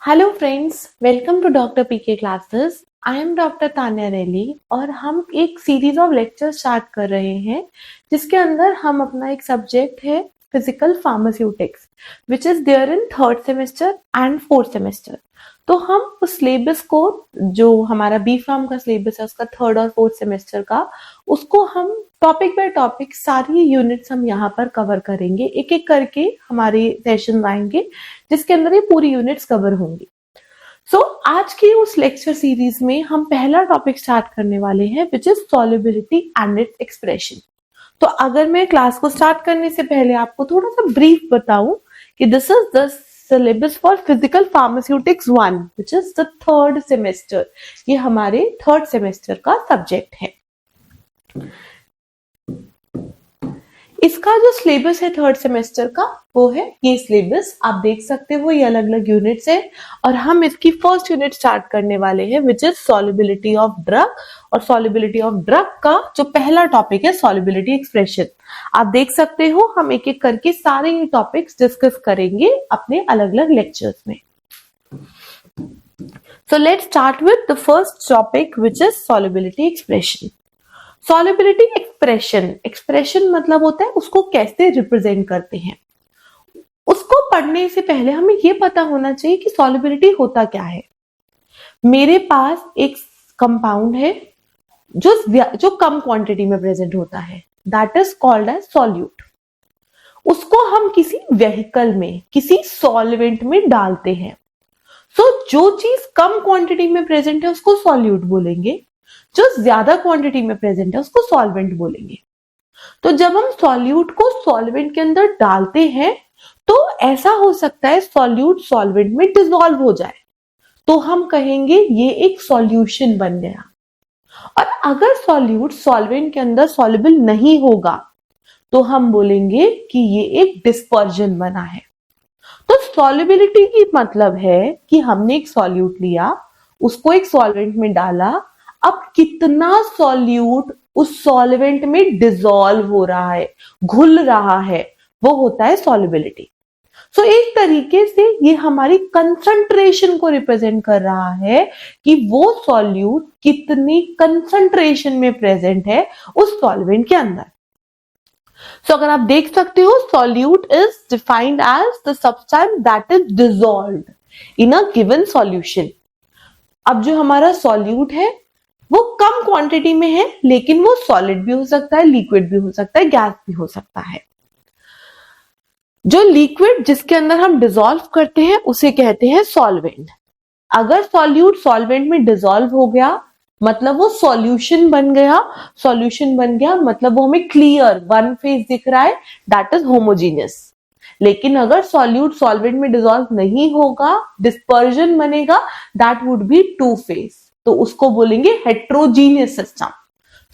Hello friends, welcome to doctor PK classes. I am doctor Tanya Reli और हम एक series of lecture start कर रहे हैं जिसके अंदर हम अपना एक सब्जेक्ट है physical pharmaceutics which is there in third semester and fourth semester. तो हम उस सिलेबस को, जो हमारा बी फार्म का सिलेबस है उसका थर्ड और फोर्थ सेमेस्टर का, उसको हम टॉपिक बाय टॉपिक सारी यूनिट्स हम यहाँ पर कवर करेंगे। एक एक करके हमारे सेशन आएंगे जिसके अंदर ये पूरी यूनिट्स कवर होंगी। आज की उस लेक्चर सीरीज में हम पहला टॉपिक स्टार्ट करने वाले हैं which is solubility and its expression. तो अगर मैं क्लास को स्टार्ट करने से पहले आपको थोड़ा सा ब्रीफ बताऊं कि this is the syllabus for physical pharmaceutics 1 which is the third semester. ये हमारे थर्ड सेमेस्टर का सब्जेक्ट है। इसका जो सिलेबस है थर्ड सेमेस्टर का वो है ये सिलेबस। आप देख सकते हो ये अलग अलग यूनिट्स है और हम इसकी फर्स्ट यूनिट स्टार्ट करने वाले हैं which is solubility of drug. और सॉल्युबिलिटी ऑफ ड्रग का जो पहला टॉपिक है सॉल्युबिलिटी एक्सप्रेशन। आप देख सकते हो हम एक एक करके सारे ये टॉपिक्स डिस्कस करेंगे अपने अलग अलग लेक्चर्स में। So let's start with the first topic which is solubility expression. Solubility expression मतलब होता है उसको कैसे रिप्रेजेंट करते हैं। उसको पढ़ने से पहले हमें यह पता होना चाहिए कि सॉल्युबिलिटी होता क्या है। मेरे पास एक कंपाउंड है जो कम क्वांटिटी में प्रेजेंट होता है, that is called as solute. उसको हम किसी व्हीकल में, किसी सॉल्वेंट में डालते हैं। जो चीज कम क्वांटिटी में प्रेजेंट है उसको सॉल्यूट बोलेंगे, जो ज्यादा क्वांटिटी में प्रेजेंट है उसको सॉल्वेंट बोलेंगे। तो जब हम सॉल्यूट को सॉल्वेंट के अंदर डालते हैं तो ऐसा हो सकता है सॉल्यूट सॉल्वेंट में डिसॉल्व हो जाए, तो हम कहेंगे ये एक सॉल्यूशन बन गया। और अगर सॉल्यूट सॉल्वेंट के अंदर सॉल्युबल नहीं होगा तो हम बोलेंगे कि ये एक डिस्पर्जन बना है। तो सॉल्युबिलिटी की मतलब है कि हमने एक सॉल्यूट लिया, उसको एक सॉल्वेंट में डाला, अब कितना सॉल्यूट उस सॉल्वेंट में डिसॉल्व हो रहा है, घुल रहा है, वो होता है सॉल्युबिलिटी। एक तरीके से ये हमारी कंसंट्रेशन को रिप्रेजेंट कर रहा है कि वो सॉल्यूट कितनी कंसंट्रेशन में प्रेजेंट है उस सॉल्वेंट के अंदर। अगर आप देख सकते हो solute is defined as the substance that is dissolved in a given solution. अब जो हमारा सॉल्यूट है वो कम क्वांटिटी में है, लेकिन वो सॉलिड भी हो सकता है, लिक्विड भी हो सकता है, गैस भी हो सकता है। जो लिक्विड जिसके अंदर हम डिसॉल्व करते हैं उसे कहते हैं सॉल्वेंट। अगर सॉल्यूट सॉल्वेंट में डिसॉल्व हो गया मतलब वो सॉल्यूशन बन गया। सॉल्यूशन बन गया मतलब वो हमें क्लियर वन फेज दिख रहा है, दैट इज होमोजीनियस। लेकिन अगर सॉल्यूट सॉल्वेंट में डिसॉल्व नहीं होगा, डिस्पर्जन बनेगा, that would be two phase, तो उसको बोलेंगे हेट्रोजीनियस सिस्टम।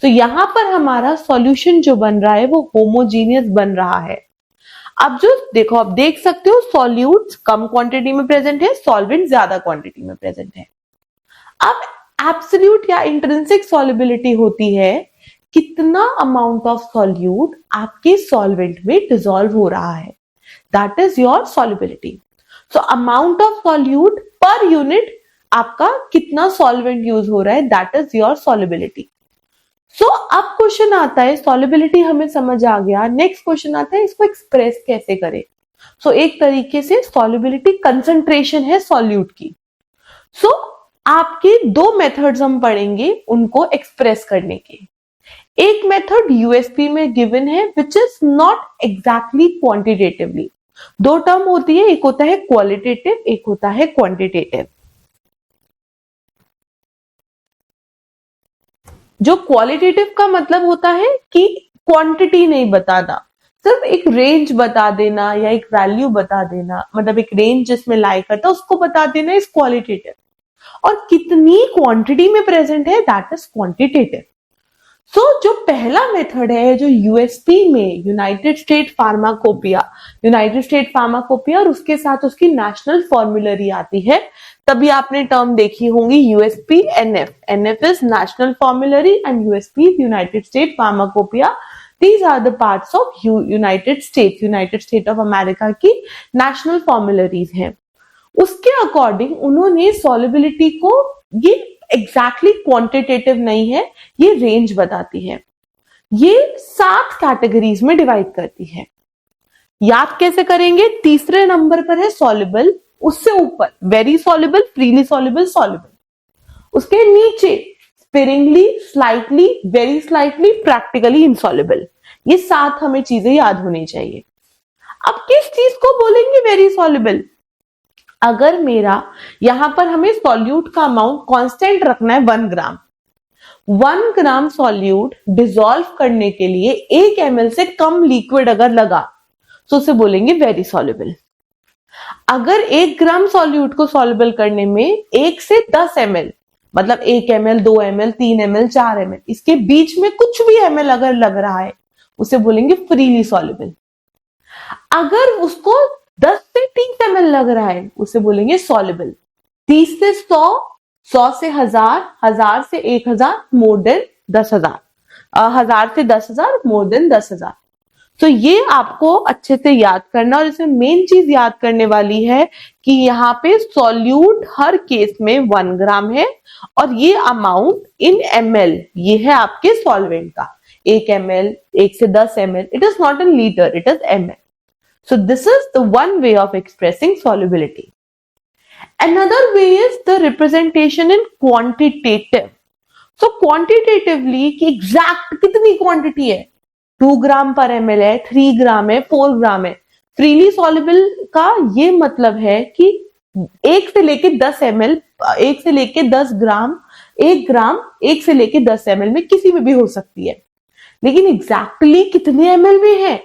तो यहां पर हमारा सॉल्यूशन जो बन रहा है वो होमोजीनियस बन रहा है। अब जो देखो, आप देख सकते हो सॉल्यूट कम क्वांटिटी में प्रेजेंट है, सॉल्वेंट ज्यादा क्वांटिटी में प्रेजेंट है। अब एब्सोल्यूट या इंट्रिंसिक सॉल्युबिलिटी होती है कितना अमाउंट ऑफ सॉल्यूट आपके सॉल्वेंट में डिसॉल्व हो रहा है, that is your solubility. Amount of solute per unit आपका कितना सॉल्वेंट यूज हो रहा है, दैट इज योर सॉल्युबिलिटी। अब क्वेश्चन आता है, सॉल्युबिलिटी हमें समझ आ गया, नेक्स्ट क्वेश्चन आता है इसको एक्सप्रेस कैसे करें। एक तरीके से सॉल्युबिलिटी कंसंट्रेशन है सॉल्यूट की। आपके दो मेथड्स हम पढ़ेंगे उनको एक्सप्रेस करने के। एक मेथड यूएसपी में गिवन है which is not exactly quantitatively. दो टर्म होती है, एक होता है क्वालिटेटिव, एक होता है क्वांटिटेटिव। जो क्वालिटेटिव का मतलब होता है कि क्वांटिटी नहीं बताना, सिर्फ एक रेंज बता देना या एक वैल्यू बता देना, मतलब एक रेंज जिसमें लाई करता है उसको बता देना इज क्वालिटेटिव। और कितनी क्वांटिटी में प्रेजेंट है दैट इज क्वांटिटेटिव। जो पहला मेथड है जो यूएसपी में यूनाइटेड स्टेट फार्माकोपिया और उसके साथ उसकी नेशनल फॉर्मुलरी आती है, तभी आपने टर्म देखी होंगी USP NF. NF is national formulary and USP United state pharmacopoeia. These are the parts of United States of America की नेशनल फॉर्मुलरीज हैं। उसके अकॉर्डिंग उन्होंने सॉल्युबिलिटी को, ये एग्जैक्टली क्वांटिटेटिव नहीं है, ये रेंज बताती है, ये 7 कैटेगरीज में डिवाइड करती है। याद कैसे करेंगे? तीसरे नंबर पर है सॉल्युबल, उससे ऊपर very soluble, freely soluble, soluble, उसके नीचे sparingly, slightly, very slightly, practically insoluble. ये 7 हमें चीजें याद होनी चाहिए। अब किस चीज को बोलेंगे वेरी सॉल्युबल? अगर मेरा यहां पर हमें सॉल्यूट का अमाउंट कांस्टेंट रखना है 1 ग्राम, 1 ग्राम सॉल्यूट डिसॉल्व करने के लिए 1 ml से कम लिक्विड अगर लगा तो उसे बोलेंगे वेरी सॉल्युबल। अगर 1 ग्राम सॉल्यूट को सॉल्युबल करने में 1 से 10 ml, मतलब 1 ml, 2 ml, 3 ml, 4 ml, इसके बीच में कुछ भी ml अगर लग रहा है उसे बोलेंगे फ्रीली सॉल्युबल। अगर उसको 10 से 30 ml लग रहा है उसे बोलेंगे सॉल्युबल। 30 से 100, 100 से 1000, 1000 से 1000, मोर देन 10,000, 1000 से 10,000, मोर देन 10,000। तो ये आपको अच्छे से याद करना, और इसमें मेन चीज याद करने वाली है कि यहाँ पे सॉल्यूट हर केस में 1 ग्राम है, और ये अमाउंट इन ml, ये है आपके सॉल्वेंट का 1 ml, 1 से 10 ml, it is not in litre, it is ml. So this is the one way of expressing solubility. Another way is the representation in quantitative. So quantitatively कि exact कितनी quantity है, 2 ग्राम पर ml है, 3 ग्राम है, 4 ग्राम है। Freely soluble का ये मतलब है कि 1 से लेके 10 ml, 1 से लेके 10 ग्राम, 1 ग्राम 1 से लेके 10 ml में किसी में भी हो सकती है, लेकिन एग्जैक्टली कितने ml में है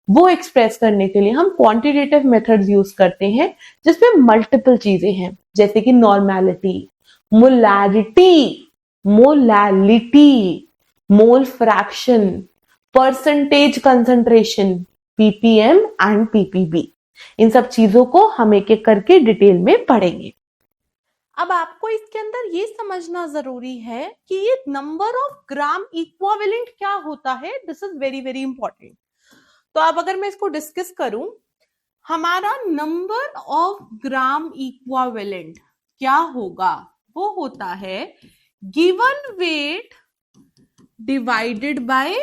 वो एक्सप्रेस करने के लिए हम क्वांटिटेटिव मेथड्स यूज करते हैं, जिसमें मल्टीपल चीजें हैं, जैसे कि normality, molarity, molality, mole fraction, percentage concentration, PPM and PPB. इन सब चीजों को हम एक एक करके डिटेल में पढ़ेंगे। अब आपको इसके अंदर ये समझना जरूरी है कि ये नंबर ऑफ ग्राम इक्विवेलेंट क्या होता है। This is very very important. तो अब अगर मैं इसको डिस्कस करूं, हमारा नंबर ऑफ ग्राम इक्विवेलेंट क्या होगा? वो होता है given weight divided by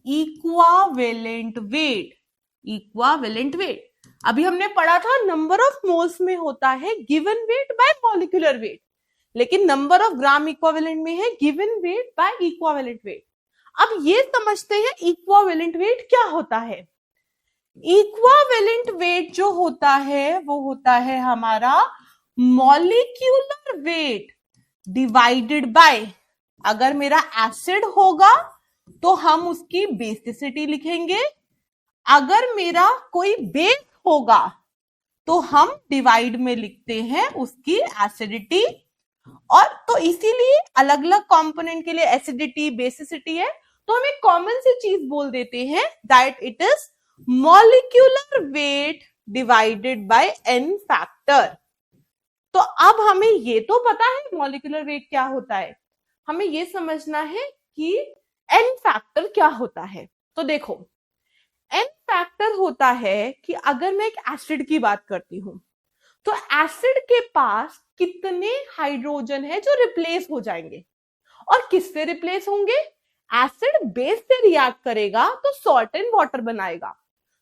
equivalent wait. Equivalent weight अभी हमने पढ़ा था नंबर ऑफ मोल्स में होता है given weight by molecular wait, लेकिन नंबर ऑफ ग्राम इक्विवेलेंट में है given weight by equivalent wait. अब ये समझते हैं इक्विवेलेंट वेट क्या होता है। इक्विवेलेंट वेट जो होता है वो होता है हमारा मॉलिक्यूलर वेट डिवाइडेड बाय, अगर मेरा एसिड होगा तो हम उसकी बेसिसिटी लिखेंगे, अगर मेरा कोई बेस होगा तो हम डिवाइड में लिखते हैं उसकी एसिडिटी। और तो इसीलिए अलग अलग कंपोनेंट के लिए एसिडिटी, बेसिसिटी है, तो हम एक कॉमन सी चीज बोल देते हैं that it is molecular weight divided by n factor. तो अब हमें ये तो पता है मॉलिक्यूलर वेट क्या होता है, हमें ये समझना है कि n फैक्टर क्या होता है। तो देखो n फैक्टर होता है कि अगर मैं एक एसिड की बात करती हूं तो एसिड के पास कितने हाइड्रोजन है जो रिप्लेस हो जाएंगे, और किससे रिप्लेस होंगे? एसिड बेस से रिएक्ट करेगा तो सॉल्ट एंड वाटर बनाएगा,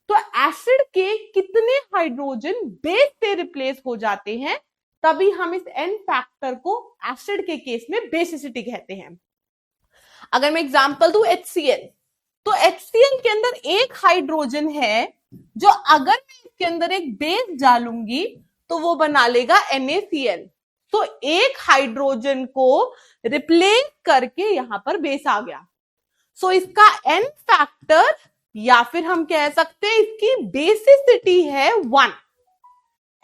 तो एसिड के कितने हाइड्रोजन बेस से रिप्लेस हो जाते हैं, तभी हम इस n फैक्टर को एसिड के केस में बेसिसिटी कहते हैं। अगर मैं एग्जांपल दूं HCl, तो HCl के अंदर एक हाइड्रोजन है जो अगर मैं इसके अंदर एक बेस डालूंगी तो वो बना लेगा NaCl। तो एक हाइड्रोजन को रिप्लेस करके यहां पर बेस आ गया। सो इसका n फैक्टर, या फिर हम कह सकते हैं इसकी बेसिसिटी है 1।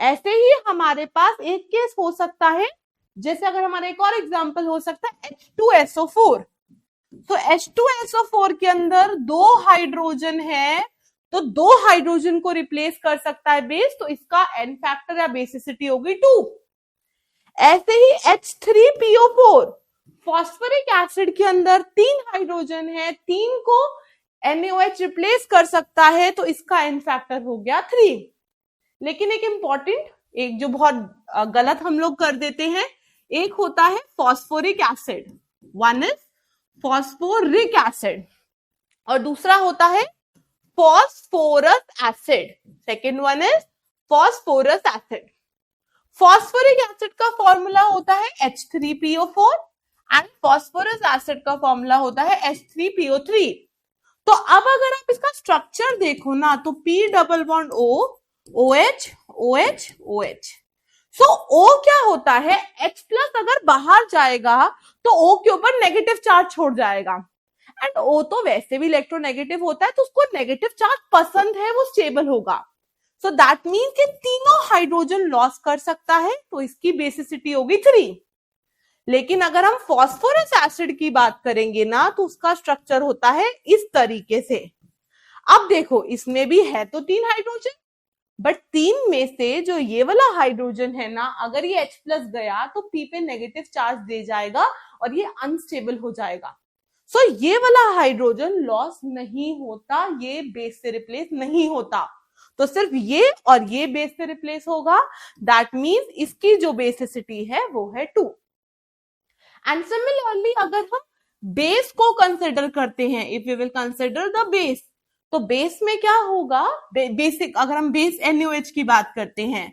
ऐसे ही हमारे पास एक केस हो सकता है, जैसे अगर हमारा एक और एग्जांपल हो सकता है H2SO4। तो H2SO4 के अंदर 2 हाइड्रोजन है, तो 2 हाइड्रोजन को रिप्लेस कर सकता है बेस, तो इसका n फैक्टर या बेसिसिटी होगी 2। ऐसे ही H3PO4, फॉस्फोरिक एसिड के अंदर 3 हाइड्रोजन है, 3 को NaOH रिप्लेस कर सकता है, तो इसका n फैक्टर हो गया 3। लेकिन एक इंपॉर्टेंट एक जो बहुत गलत हम लोग कर देते हैं, एक होता है phosphoric acid, one is phosphoric acid, और दूसरा होता है phosphorous acid, second one is phosphorous acid. Phosphoric acid का फॉर्मूला होता है H3PO4 एंड फॉस्फोरस एसिड का फॉर्मूला होता है H3PO3। तो अब अगर आप इसका स्ट्रक्चर देखो ना, तो P double bond O, OH, OH, OH। सो O क्या होता है, H प्लस अगर बाहर जाएगा तो O के ऊपर नेगेटिव चार्ज छोड़ जाएगा, एंड O तो वैसे भी इलेक्ट्रोनेगेटिव होता है, तो उसको नेगेटिव चार्ज पसंद है, वो स्टेबल होगा। सो दैट मीन्स कि तीनों हाइड्रोजन लॉस कर सकता है, तो इसकी बेसिसिटी होगी 3। लेकिन अगर हम फॉस्फोरस एसिड की बात करेंगे ना, तो उसका स्ट्रक्चर होता है इस तरीके से। अब देखो, इसमें भी है तो 3 हाइड्रोजन, बट 3 में से जो ये वाला हाइड्रोजन है ना, अगर ये H प्लस गया तो P पे नेगेटिव चार्ज दे जाएगा और ये अनस्टेबल हो जाएगा। सो ये वाला हाइड्रोजन लॉस नहीं होता, ये बेस से रिप्लेस नहीं होता, तो सिर्फ ये और ये बेस से रिप्लेस होगा। दैट मीन्स इसकी जो बेसिसिटी है वो है 2। एंड सिमिलरली अगर हम बेस को कंसिडर करते हैं, if you will consider the base, तो बेस में क्या होगा, बेसिक अगर हम बेस NaOH की बात करते हैं,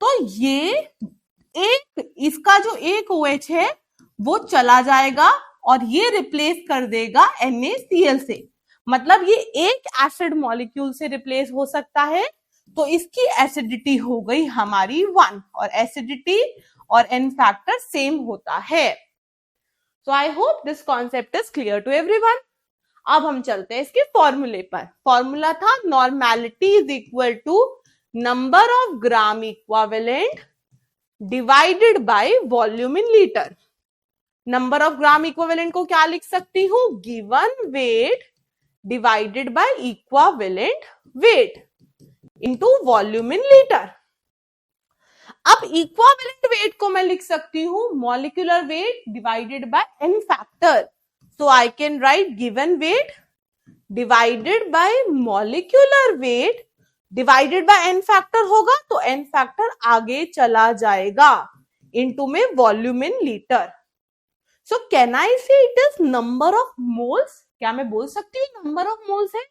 तो ये एक इसका जो एक OH है वो चला जाएगा और ये रिप्लेस कर देगा NaCl से। मतलब ये एक एसिड मॉलिक्यूल से रिप्लेस हो सकता है, तो इसकी एसिडिटी हो गई हमारी 1, और एसिडिटी और N फैक्टर सेम होता है। So I hope this concept is clear to everyone. अब हम चलते हैं इसके फॉर्मूले पर। फॉर्मूला था normality is equal to number of gram equivalent divided by volume in litre. Number of gram equivalent को क्या लिख सकती हूं, given weight divided by equivalent weight into volume in litre. अब इक्विवेलेंट वेट को मैं लिख सकती हूं molecular weight divided by N factor. So I can write given weight divided by molecular weight divided by N factor होगा, तो N factor आगे चला जाएगा इनटू में volume in litre. So can I say it is number of moles, क्या मैं बोल सकती हूँ नंबर ऑफ मोल्स है?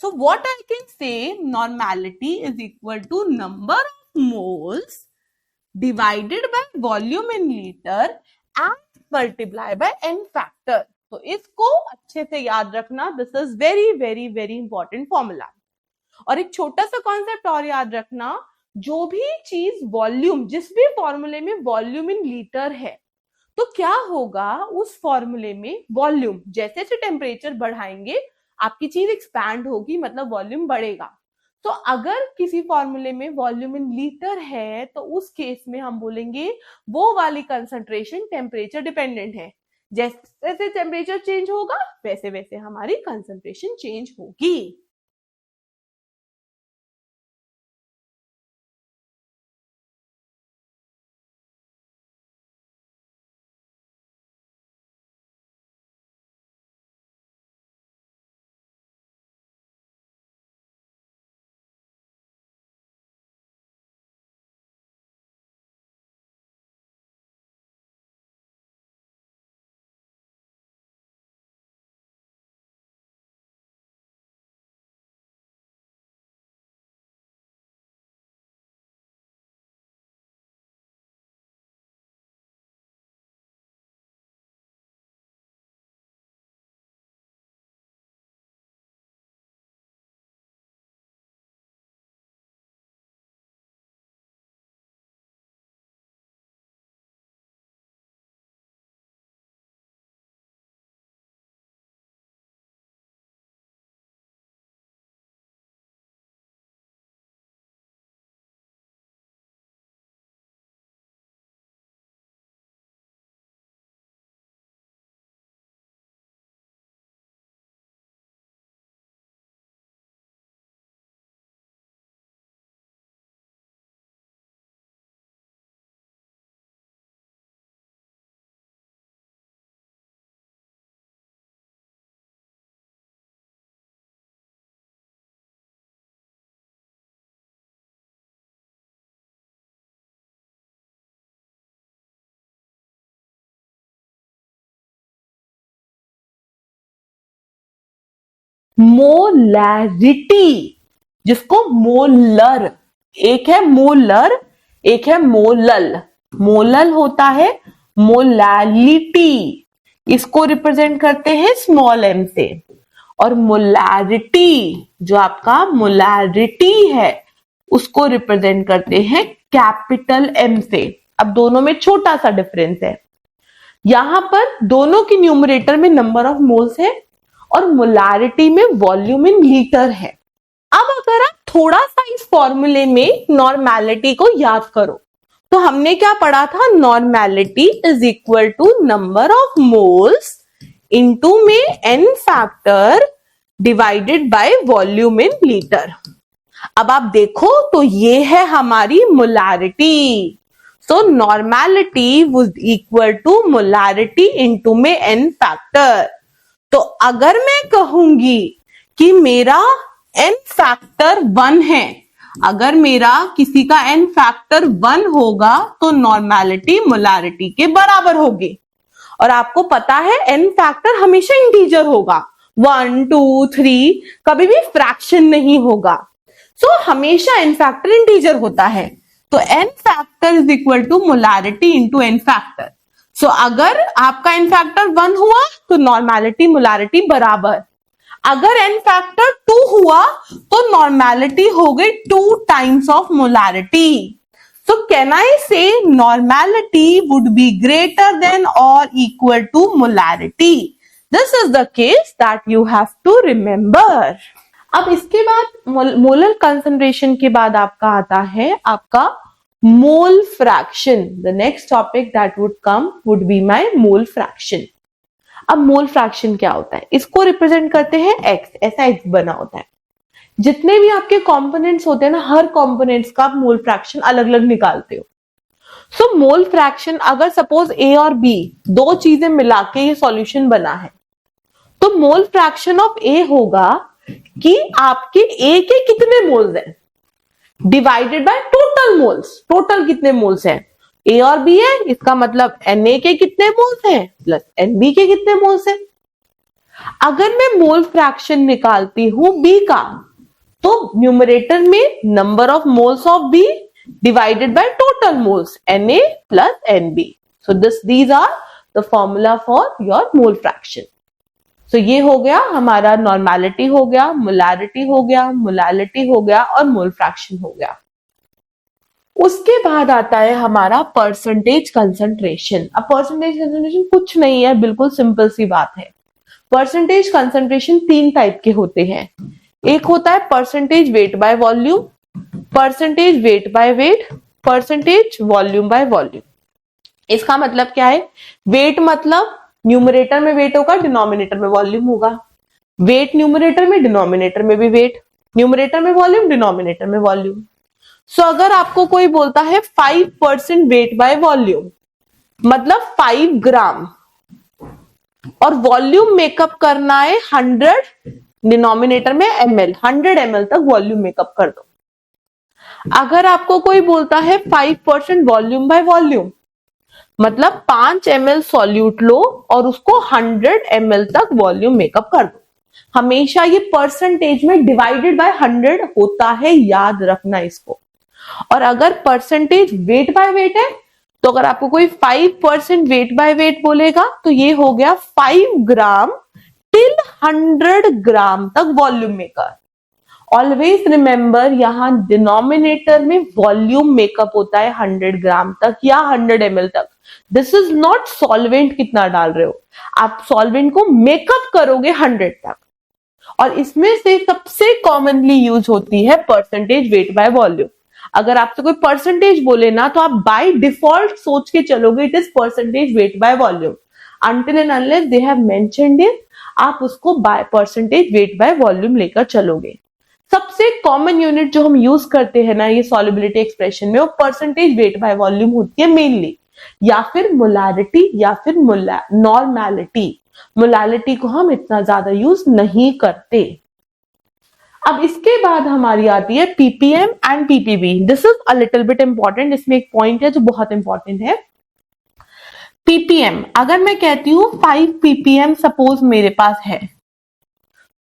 So what I can say, normality is equal to number of moles divided by volume in liter and multiply by N factor। तो इसको अच्छे से याद रखना, this is very very very important formula. और एक छोटा सा कॉन्सेप्ट और याद रखना, जो भी चीज वॉल्यूम, जिस भी फॉर्मूले में वॉल्यूम इन लीटर है, तो क्या होगा उस फॉर्मूले में वॉल्यूम, जैसे जैसे टेम्परेचर बढ़ाएंगे आपकी चीज एक्सपैंड होगी, मतलब वॉल्यूम बढ़ेगा। तो अगर किसी फॉर्मूले में वॉल्यूम इन लीटर है, तो उस केस में हम बोलेंगे वो वाली कंसंट्रेशन टेम्परेचर डिपेंडेंट है। जैसे जैसे टेम्परेचर चेंज होगा वैसे वैसे हमारी कंसंट्रेशन चेंज होगी। मोलैरिटी, जिसको मोलर, एक है मोलर, एक है मोलल। मोलल होता है मोलैलिटी, इसको रिप्रेजेंट करते हैं स्मॉल एम से, और मोलैरिटी जो आपका मोलैरिटी है उसको रिप्रेजेंट करते हैं कैपिटल एम से। अब दोनों में छोटा सा डिफरेंस है, यहां पर दोनों की न्यूमरेटर में नंबर ऑफ मोल्स है और मोलैरिटी में वॉल्यूम इन लीटर है। अब अगर आप थोड़ा सा इस फॉर्मूले में नॉर्मैलिटी को याद करो तो हमने क्या पढ़ा था, normality is equal to number of moles into में n factor divided by volume in litre. अब आप देखो तो ये है हमारी molarity, so normality would equal to molarity into में n फैक्टर। तो अगर मैं कहूंगी कि मेरा n फैक्टर 1 है, अगर मेरा किसी का n फैक्टर 1 होगा तो नॉर्मैलिटी मोलैरिटी के बराबर होगी। और आपको पता है n फैक्टर हमेशा इंटीजर होगा, 1 2 3, कभी भी फ्रैक्शन नहीं होगा। सो हमेशा n फैक्टर इंटीजर होता है, तो n factor is equal to molarity into n factor. So अगर आपका n फैक्टर 1 हुआ तो नॉर्मैलिटी मोलैरिटी बराबर, अगर n फैक्टर 2 हुआ तो नॉर्मैलिटी हो गई 2 times of molarity. So can I say normality would be greater than or equal to molarity? This is the case that you have to remember. अब इसके बाद मोलर कंसंट्रेशन के बाद आपका आता है आपका mole fraction. The next topic that would come would be my mole fraction. अब मोल फ्रैक्शन क्या होता है, इसको रिप्रेजेंट करते हैं x, ऐसा x बना होता है। जितने भी आपके कंपोनेंट्स होते हैं ना, हर कंपोनेंट्स का आप मोल फ्रैक्शन अलग अलग निकालते हो। सो मोल फ्रैक्शन, अगर सपोज ए और बी दो चीजें मिला के ये सॉल्यूशन बना है, तो मोल फ्रैक्शन ऑफ ए होगा कि आपके ए के कितने मोल्स हैं divided by total moles. Total कितने मोल्स हैं, ए और बी है, इसका मतलब एन ए के कितने मोल्स हैं प्लस एन बी के कितने मोल्स हैं। अगर मैं मोल फ्रैक्शन निकालती हूं बी का, तो न्यूमरेटर में number of moles of B divided by total moles Na plus Nb। So these are the formula for your mole fraction. So ये हो गया हमारा नॉर्मैलिटी हो गया, मोलैरिटी हो गया, मोलैलिटी हो गया और मोल फ्रैक्शन हो गया। उसके बाद आता है हमारा परसेंटेज कंसंट्रेशन। अब परसेंटेज कंसंट्रेशन कुछ नहीं है, बिल्कुल सिंपल सी बात है। परसेंटेज कंसंट्रेशन 3 टाइप के होते हैं। एक होता है percentage weight by volume, percentage weight by weight, percentage volume by volume. इसका मतलब क्या है, वेट मतलब न्यूमरेटर में वेट होगा, डिनोमिनेटर में वॉल्यूम होगा। वेट न्यूमरेटर में, डिनोमिनेटर में भी वेट, न्यूमरेटर में वॉल्यूम, डिनोमिनेटर में वॉल्यूम। सो अगर आपको कोई बोलता है 5% वेट बाय वॉल्यूम, मतलब 5 ग्राम, और वॉल्यूम मेकअप करना है 100, डिनोमिनेटर में ml, 100 ml तक वॉल्यूम मेकअप कर दो। अगर आपको कोई बोलता है 5% वॉल्यूम बाय वॉल्यूम, मतलब 5 ml सॉल्यूट लो और उसको 100 ml तक वॉल्यूम मेकअप कर दो। हमेशा ये परसेंटेज में डिवाइडेड बाय 100 होता है, याद रखना इसको। और अगर परसेंटेज वेट बाय वेट है, तो अगर आपको कोई 5% वेट बाय वेट बोलेगा तो ये हो गया 5 ग्राम टिल 100 ग्राम तक वॉल्यूम मेकअप। ऑलवेज रिमेंबर, यहां डिनोमिनेटर में वॉल्यूम मेकअप होता है 100 ग्राम तक या 100 ml तक। दिस इज नॉट सॉल्वेंट कितना डाल रहे हो, आप सॉल्वेंट को मेकअप करोगे 100 तक। और इसमें से सबसे कॉमनली यूज होती है परसेंटेज वेट बाय वॉल्यूम। अगर आपसे कोई परसेंटेज बोले ना, तो आप बाय डिफॉल्ट सोच के चलोगे it is percentage weight by volume. Until and unless they have mentioned it, आप उसको by percentage weight by volume लेकर चलोगे। सबसे कॉमन यूनिट जो हम यूज करते हैं ना ये सॉल्युबिलिटी एक्सप्रेशन में, वो परसेंटेज वेट बाय वॉल्यूम होती है मेनली, या फिर मोलैरिटी या फिर नॉर्मैलिटी। मोलैरिटी को हम इतना ज्यादा यूज नहीं करते। अब इसके बाद हमारी आती है ppm and PPV. This is a little bit important, इसमें एक पॉइंट है जो बहुत इंपॉर्टेंट है। पीपीएम, अगर मैं कहती हूं 5 पीपीएम सपोज मेरे पास है,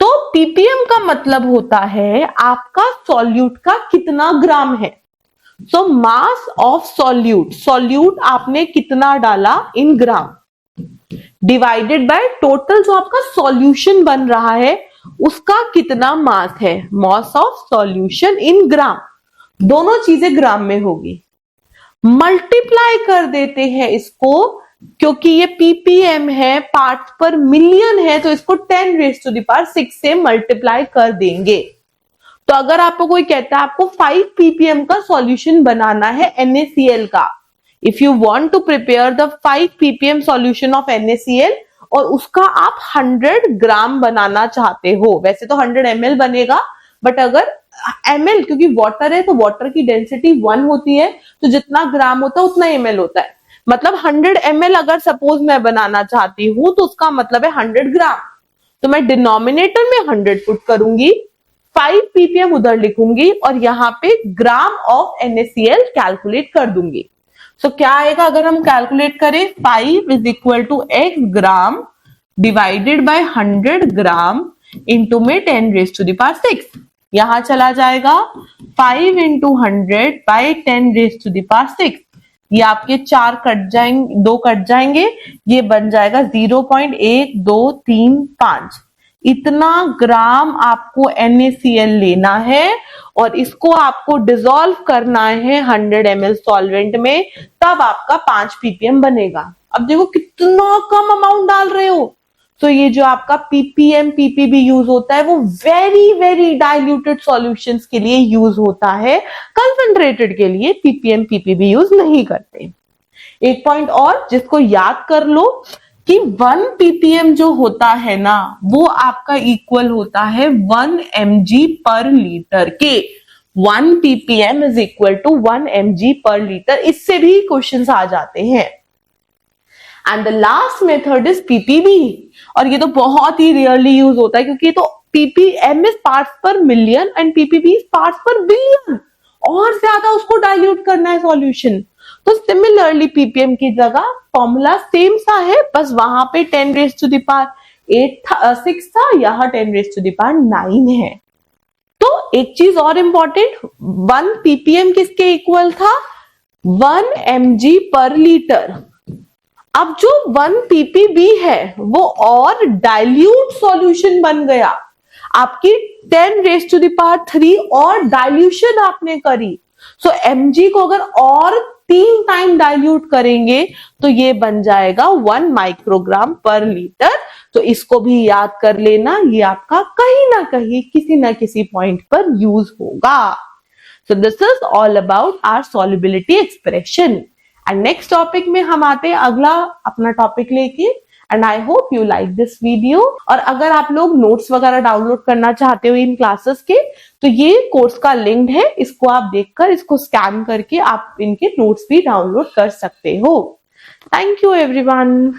तो ppm का मतलब होता है आपका सॉल्यूट का कितना ग्राम है। सो मास ऑफ सॉल्यूट, सॉल्यूट आपने कितना डाला इन ग्राम, डिवाइडेड बाय टोटल जो आपका सॉल्यूशन बन रहा है उसका कितना मास है, मास ऑफ सॉल्यूशन इन ग्राम, दोनों चीजें ग्राम में होगी। मल्टीप्लाई कर देते हैं इसको, क्योंकि ये ppm है, पार्ट्स पर मिलियन है, तो इसको 10⁶ से मल्टीप्लाई कर देंगे। तो अगर आपको कोई कहता है आपको 5 ppm का सॉल्यूशन बनाना है NaCl का, if you want to prepare the 5 ppm solution of NaCl और उसका आप 100 ग्राम बनाना चाहते हो, वैसे तो 100 ml बनेगा, बट अगर ml क्योंकि वाटर है तो वाटर की डेंसिटी 1 होती है, तो जितना ग्राम होता है उतना ml होता है, मतलब 100 ml अगर सपोज मैं बनाना चाहती हूं तो उसका मतलब है 100 ग्राम। तो मैं डिनोमिनेटर में 100 पुट करूंगी, 5 ppm उधर लिखूंगी और यहाँ पे ग्राम ऑफ NaCl कैलकुलेट कर दूंगी। सो क्या आएगा अगर हम कैलकुलेट करें, 5 is equal to x gram divided by 100 gram into में 10⁶, यहां चला जाएगा 5 इंटू 100 बाई 10⁶, ये आपके 4 कट जाएंगे, 2 कट जाएंगे, ये बन जाएगा 0.1235। इतना ग्राम आपको NaCl लेना है और इसको आपको डिसॉल्व करना है 100 ml सॉल्वेंट में, तब आपका 5 ppm बनेगा। अब देखो कितना कम अमाउंट डाल रहे हो। तो ये जो आपका ppm ppb यूज होता है वो वेरी वेरी डाइल्यूटेड सॉल्यूशंस के लिए यूज होता है, कंसंट्रेटेड के लिए ppm ppb यूज नहीं करते। एक पॉइंट और जिसको याद कर लो कि 1 ppm जो होता है ना वो आपका इक्वल होता है 1 mg पर लीटर के। 1 ppm is equal to 1 mg per litre, इससे भी क्वेश्चंस आ जाते हैं। And the last method is ppb, और ये तो बहुत ही रेयरली यूज होता है क्योंकि तो ppm इज पार्ट्स पर million and ppb is parts पर बिलियन, और ज्यादा उसको डाइल्यूट करना है सॉल्यूशन। तो सिमिलरली ppm की जगह फॉर्मूला सेम सा है, बस वहां पे 10⁸ था, 6 था, यहाँ 10⁹ है। तो एक चीज और इंपॉर्टेंट, 1 ppm किसके इक्वल था, 1 mg पर लीटर। अब जो 1 ppb है वो और डाइल्यूट सॉल्यूशन बन गया, आपकी 10⁻³ और डाइल्यूशन आपने करी। सो mg को अगर और 3 टाइम डाइल्यूट करेंगे तो ये बन जाएगा 1 माइक्रोग्राम पर लीटर। तो इसको भी याद कर लेना, ये आपका कहीं ना कहीं किसी ना किसी पॉइंट पर यूज होगा। So this is all about our solubility expression. And next topic में हम आते हैं अगला अपना टॉपिक लेके। And I hope you like this video. और अगर आप लोग नोट्स वगैरह डाउनलोड करना चाहते हो इन क्लासेस के, तो ये कोर्स का लिंक है, इसको आप देखकर इसको स्कैन करके आप इनके नोट्स भी डाउनलोड कर सकते हो। Thank you everyone.